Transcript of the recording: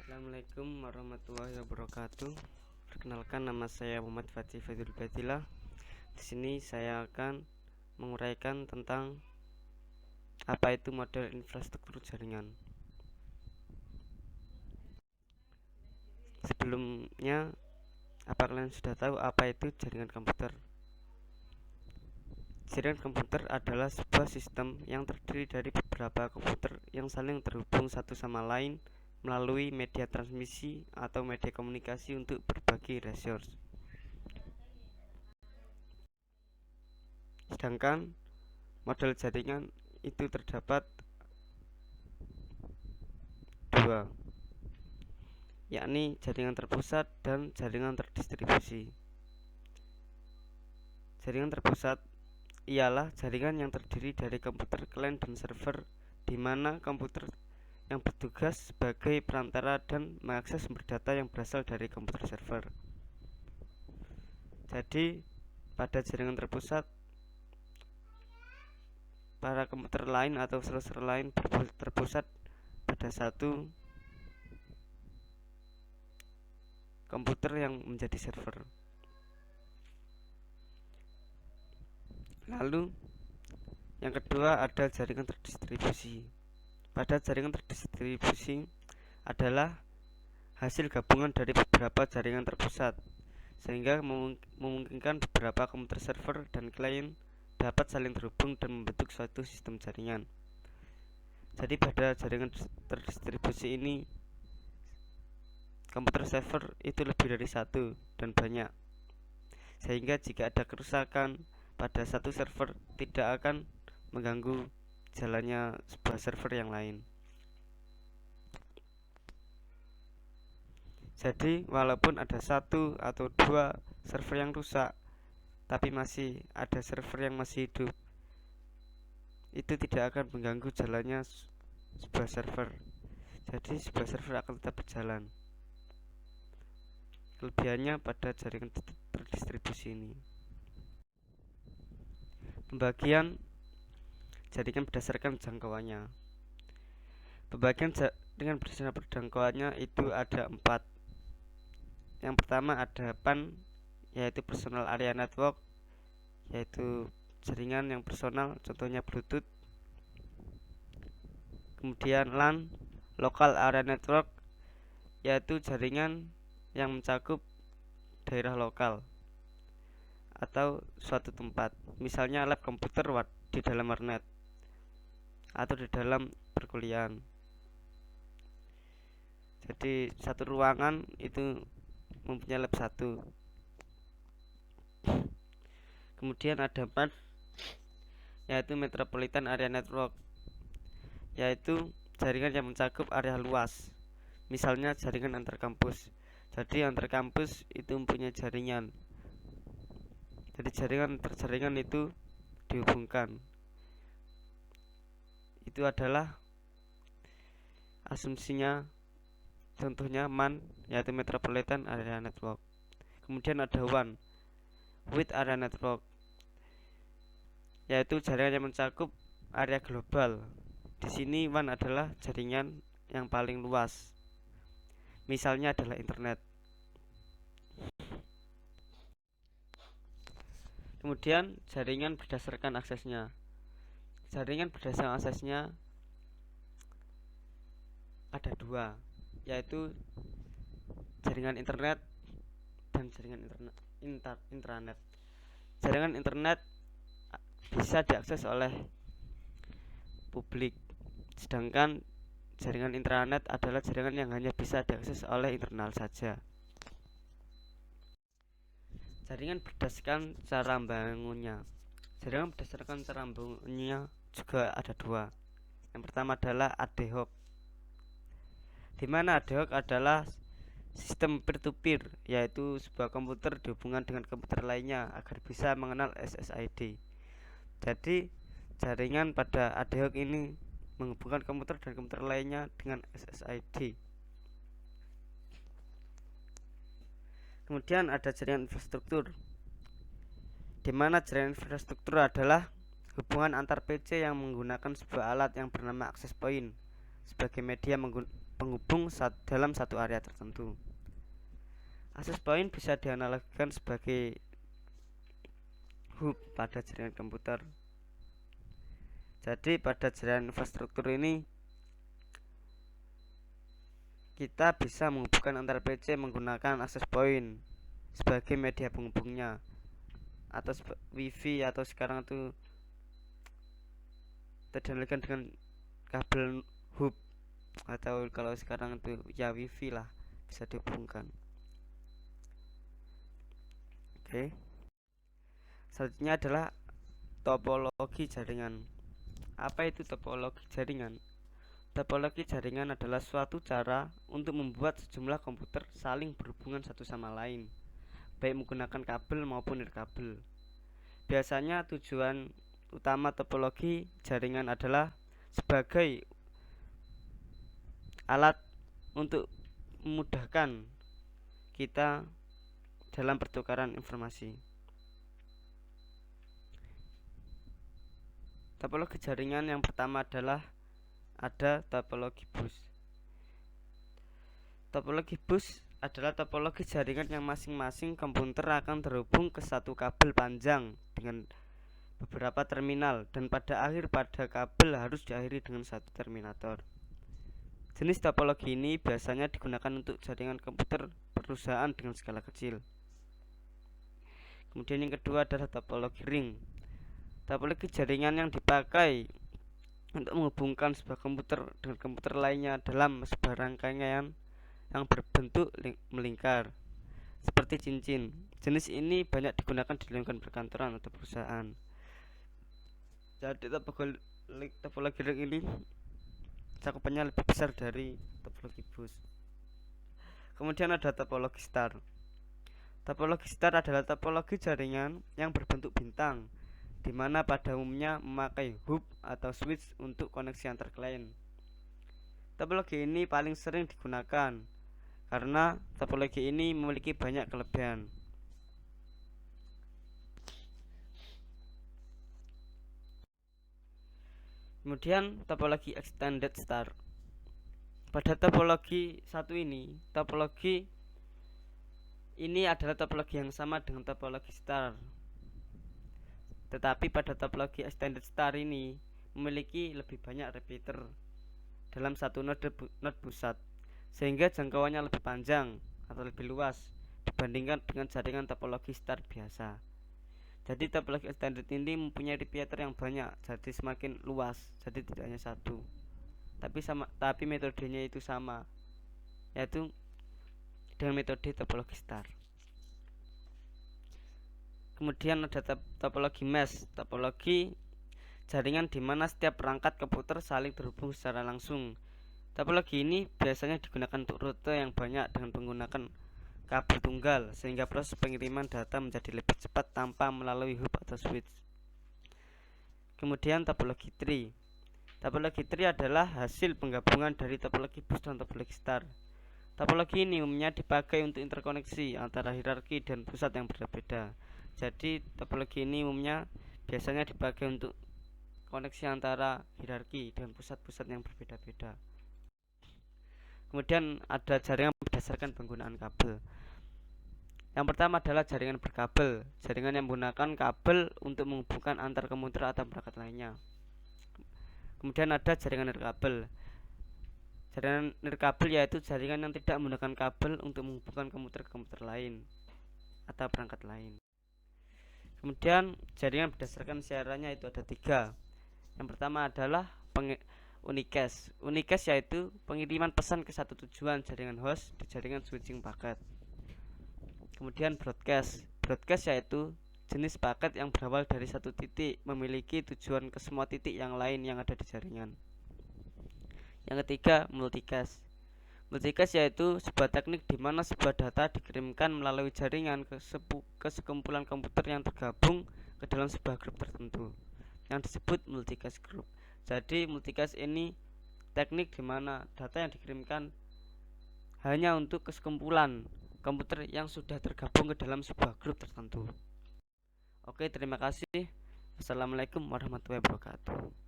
Assalamualaikum warahmatullahi wabarakatuh. Perkenalkan, nama saya Muhammad Fatih Fadil Batilah. Di sini saya akan menguraikan tentang apa itu model infrastruktur jaringan. Sebelumnya, apa kalian sudah tahu apa itu jaringan komputer? Jaringan komputer adalah sebuah sistem yang terdiri dari beberapa komputer yang saling terhubung satu sama lain melalui media transmisi atau media komunikasi untuk berbagi resource. Sedangkan model jaringan itu terdapat dua, yakni jaringan terpusat dan jaringan terdistribusi. Jaringan terpusat ialah jaringan yang terdiri dari komputer client dan server, di mana komputer yang bertugas sebagai perantara dan mengakses sumber data yang berasal dari komputer server. Jadi, pada jaringan terpusat, para komputer lain atau server lain terpusat pada satu komputer yang menjadi server. Lalu, yang kedua ada jaringan terdistribusi. Pada jaringan terdistribusi adalah hasil gabungan dari beberapa jaringan terpusat, sehingga memungkinkan beberapa komputer server dan klien dapat saling terhubung dan membentuk suatu sistem jaringan. Jadi pada jaringan terdistribusi ini, komputer server itu lebih dari satu dan banyak, sehingga jika ada kerusakan pada satu server tidak akan mengganggu jalannya sebuah server yang lain. Jadi walaupun ada satu atau dua server yang rusak, tapi masih ada server yang masih hidup, itu tidak akan mengganggu jalannya sebuah server. Jadi sebuah server akan tetap berjalan. Kelebihannya pada jaringan terdistribusi ini, pembagian jaringan berdasarkan jangkauannya. Pembagian jaringan berdasarkan jangkauannya itu ada 4. Yang pertama ada PAN, yaitu Personal Area Network, yaitu jaringan yang personal, contohnya Bluetooth. Kemudian LAN, Local Area Network, yaitu jaringan yang mencakup daerah lokal atau suatu tempat, misalnya lab komputer di dalam warnet atau di dalam perkuliahan. Jadi satu ruangan itu mempunyai lab satu. Kemudian ada MAN, yaitu Metropolitan Area Network, yaitu jaringan yang mencakup area luas, misalnya jaringan antar kampus. Jadi antar kampus itu mempunyai jaringan. Jadi jaringan itu dihubungkan. Itu adalah asumsinya. Contohnya MAN, yaitu Metropolitan Area Network. Kemudian ada WAN, Wide Area Network, yaitu jaringan yang mencakup area global. Di sini WAN adalah jaringan yang paling luas, misalnya adalah internet. Kemudian jaringan berdasarkan aksesnya. Jaringan berdasarkan aksesnya ada 2, yaitu jaringan internet dan jaringan intranet. Jaringan internet bisa diakses oleh publik, sedangkan jaringan intranet adalah jaringan yang hanya bisa diakses oleh internal saja. Jaringan berdasarkan cara membangunnya. Jaringan berdasarkan cara membangunnya juga ada 2. Yang pertama adalah ad hoc, di mana ad hoc adalah sistem peer-to-peer, yaitu sebuah komputer dihubungkan dengan komputer lainnya agar bisa mengenal SSID. Jadi jaringan pada ad hoc ini menghubungkan komputer dan komputer lainnya dengan SSID. Kemudian ada jaringan infrastruktur, di mana jaringan infrastruktur adalah hubungan antar PC yang menggunakan sebuah alat yang bernama access point sebagai media penghubung dalam satu area tertentu. Akses point bisa dianalogikan sebagai hub pada jaringan komputer. Jadi pada jaringan infrastruktur ini kita bisa menghubungkan antar PC menggunakan akses point sebagai media penghubungnya, atau wifi, atau sekarang itu terdengarkan dengan kabel hub, atau kalau sekarang itu ya wifi lah, bisa dihubungkan. Oke. Selanjutnya adalah topologi jaringan. Apa itu topologi jaringan? Topologi jaringan adalah suatu cara untuk membuat sejumlah komputer saling berhubungan satu sama lain, baik menggunakan kabel maupun nirkabel. Biasanya tujuan utama topologi jaringan adalah sebagai alat untuk memudahkan kita dalam pertukaran informasi. Topologi jaringan yang pertama adalah ada topologi bus. Topologi bus adalah topologi jaringan yang masing-masing komputer akan terhubung ke satu kabel panjang dengan beberapa terminal, dan pada kabel harus diakhiri dengan satu terminator. Jenis topologi ini biasanya digunakan untuk jaringan komputer perusahaan dengan skala kecil. Kemudian yang kedua adalah topologi ring. Topologi jaringan yang dipakai untuk menghubungkan sebuah komputer dengan komputer lainnya dalam sebuah rangkaian yang berbentuk melingkar seperti cincin. Jenis ini banyak digunakan di lingkungan perkantoran atau perusahaan. Jadi topologi ring ini cakupannya lebih besar dari topologi bus. Kemudian ada topologi star. Topologi star adalah topologi jaringan yang berbentuk bintang, di mana pada umumnya memakai hub atau switch untuk koneksi antar klien. Topologi ini paling sering digunakan karena topologi ini memiliki banyak kelebihan. Kemudian topologi extended star. Pada topologi satu ini, topologi ini adalah topologi yang sama dengan topologi star. Tetapi pada topologi extended star ini memiliki lebih banyak repeater dalam satu node pusat, sehingga jangkauannya lebih panjang atau lebih luas dibandingkan dengan jaringan topologi star biasa. Jadi topologi extended ini mempunyai repeater yang banyak, jadi semakin luas, jadi tidak hanya satu. Tapi metodenya itu sama, yaitu dengan metode topologi star. Kemudian ada topologi mesh. Topologi jaringan di mana setiap perangkat komputer saling terhubung secara langsung. Topologi ini biasanya digunakan untuk rute yang banyak dengan menggunakan kabel tunggal, sehingga proses pengiriman data menjadi lebih cepat tanpa melalui hub atau switch. Kemudian topologi tree. Topologi tree adalah hasil penggabungan dari topologi bus dan topologi star. Topologi ini umumnya dipakai untuk interkoneksi antara hierarki dan pusat yang berbeda. Jadi topologi ini umumnya biasanya dipakai untuk koneksi antara hierarki dan pusat-pusat yang berbeda-beda. Kemudian ada jaringan berdasarkan penggunaan kabel. Yang pertama adalah jaringan berkabel. Jaringan yang menggunakan kabel untuk menghubungkan antar komputer atau perangkat lainnya. Kemudian ada jaringan nirkabel. Jaringan nirkabel yaitu jaringan yang tidak menggunakan kabel untuk menghubungkan komputer ke komputer lain atau perangkat lain. Kemudian jaringan berdasarkan siarannya itu ada 3. Yang pertama adalah unicast. Unicast yaitu pengiriman pesan ke satu tujuan jaringan host di jaringan switching paket. Kemudian broadcast. Broadcast yaitu jenis paket yang berawal dari satu titik memiliki tujuan ke semua titik yang lain yang ada di jaringan. Yang ketiga, multicast. Multicast yaitu sebuah teknik di mana sebuah data dikirimkan melalui jaringan ke sekumpulan komputer yang tergabung ke dalam sebuah grup tertentu yang disebut multicast group. Jadi multicast ini teknik di mana data yang dikirimkan hanya untuk ke sekumpulan komputer yang sudah tergabung ke dalam sebuah grup tertentu. Oke, terima kasih. Wassalamualaikum warahmatullahi wabarakatuh.